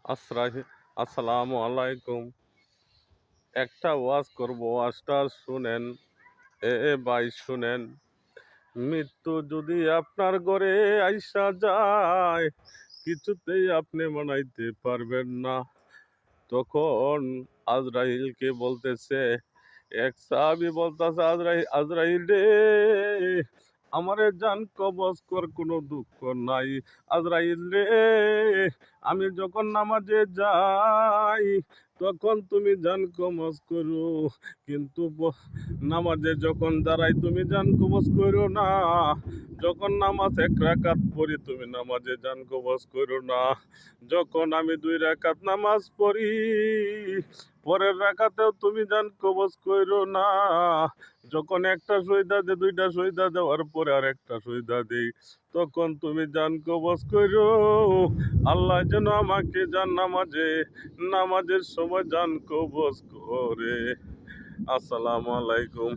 আসরাহি- আসসালামু আলাইকুম। একটা ওয়াজ করব, ওয়াজটা শুনেন। ভাই শুনেন। মৃত্যু যদি আপনার ঘরে আইসা যায়, কিছুতেই আপনি মানাইতে পারবেন না। তখন আজরাইলকে বলতেছে, এক সাহাবী বলতেছে, আজরাইল আজরাইল রে, আমারে জান কবজ কর, কোনো দুঃখ নাই। আজরাইল রে, আমি যখন নামাজে যাই তখন তুমি জান কবজ করো, কিন্তু নামাজে যখন দাঁড়াই তুমি জান কবজ করো না। যখন নামাজ এক রাকাত পড়ি তুমি নামাজে জান কবজ করো না। যখন আমি 2 রাকাত নামাজ পড়ি, পরের রাকাতেও তুমি জান কবজ করো না। যখন একটা সজদা দে, 2টা সজদা দেওয়ার পরে আর একটা সজদা দেই, তখন তুমি জান কবজ করো। আল্লাহ যেন আমাকে জান নামাজের সময় জান কবজ করে। আসসালামু আলাইকুম।